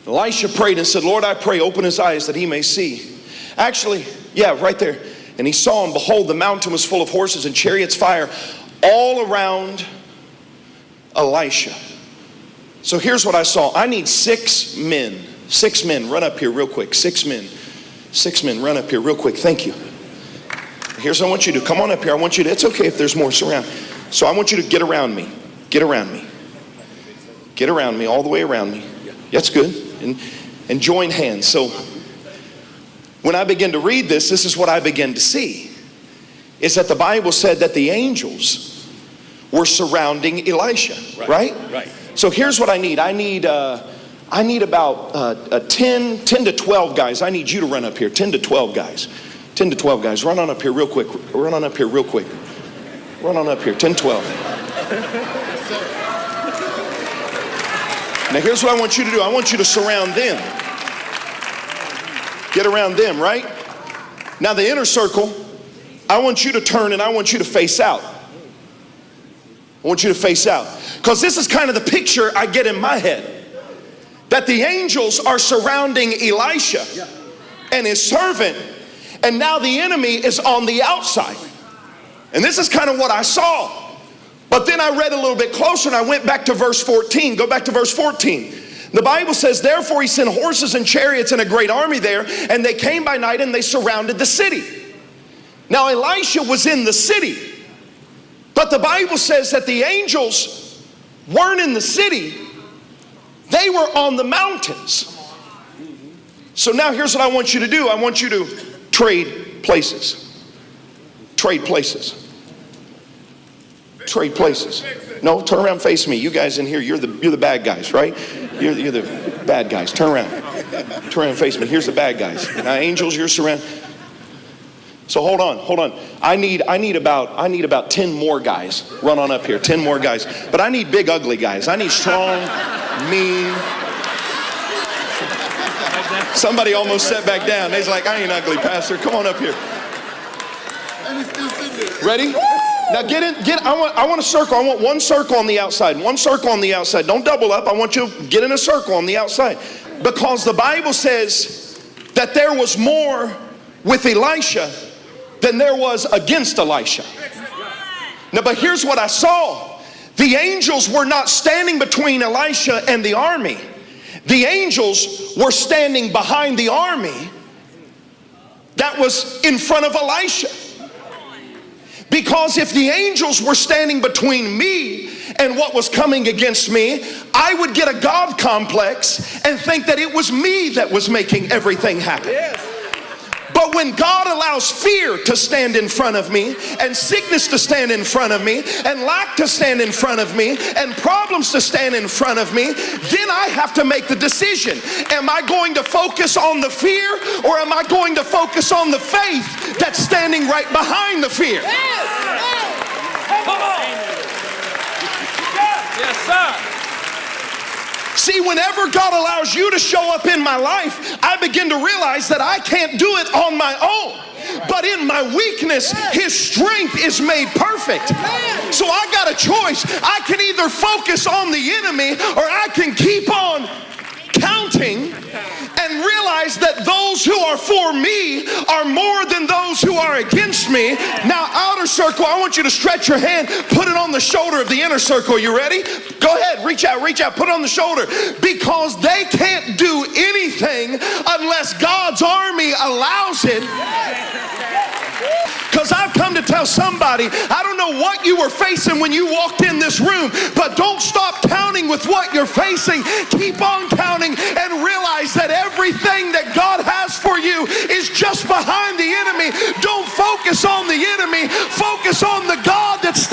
Elisha prayed and said, Lord, I pray, open his eyes that he may see. Actually, yeah, right there. And he saw, and behold, the mountain was full of horses and chariots, fire, all around Elisha. So here's what I saw. I need 6 men. 6 men, run up here real quick. 6 men. 6 men, run up here real quick. Thank you. Here's what I want you to do. Come on up here. I want you to, it's okay if there's more, surround. So I want you to get around me. Get around me. Get around me, all the way around me. That's good. And join hands. So when I begin to read this, this is what I begin to see. Is that the Bible said that the angels were surrounding Elisha, right? Right. So here's what I need. I need about 10 to 12 guys. I need you to run up here. 10 to 12 guys. 10 to 12 guys. Run on up here real quick. Run on up here real quick. Run on up here. 10, 12. Now here's what I want you to do. I want you to surround them. Get around them, right? Now the inner circle, I want you to turn and I want you to face out. I want you to face out. Because this is kind of the picture I get in my head. That the angels are surrounding Elisha and his servant. And now the enemy is on the outside. And this is kind of what I saw. But then I read a little bit closer and I went back to verse 14. Go back to verse 14. The Bible says, therefore he sent horses and chariots and a great army there, and they came by night and they surrounded the city. Now Elisha was in the city, but the Bible says that the angels weren't in the city. They were on the mountains. So now here's what I want you to do. I want you to trade places. Trade places. Trade places. No, turn around, face me. You guys in here, you're the bad guys, right? You're the bad guys. Turn around. Turn around, face me. Here's the bad guys. Now, angels, you're surrounded. So hold on. I need about 10 more guys. Run on up here. 10 more guys. But I need big, ugly guys. I need strong, mean. Somebody almost sat back down. They's like, I ain't ugly, Pastor. Come on up here. Ready? Now I want a circle. I want one circle on the outside. One circle on the outside. Don't double up. I want you to get in a circle on the outside. Because the Bible says that there was more with Elisha than there was against Elisha. Now, but here's what I saw. The angels were not standing between Elisha and the army. The angels were standing behind the army that was in front of Elisha. Because if the angels were standing between me and what was coming against me, I would get a God complex and think that it was me that was making everything happen. But when God allows fear to stand in front of me, and sickness to stand in front of me, and lack to stand in front of me, and problems to stand in front of me, then I have to make the decision. Am I going to focus on the fear, or am I going to focus on the faith that's standing right behind the fear? Come on. Yes, sir. See, whenever God allows you to show up in my life, I begin to realize that I can't do it on my own. But in my weakness, His strength is made perfect. So I got a choice. I can either focus on the enemy, or I can keep on counting and realize that those who are for me are more than those who are against me. Now, outer circle, I want you to stretch your hand, put it on the shoulder of the inner circle. You ready? Go ahead, reach out, put it on the shoulder. Because they can't do anything unless God's army allows it. Because I've come to tell somebody, I don't know what you were facing when you walked in this room, but don't stop counting with what you're facing. Keep on counting and realize that everything that God has for you is just behind the enemy. Don't focus on the enemy. Focus on the God that's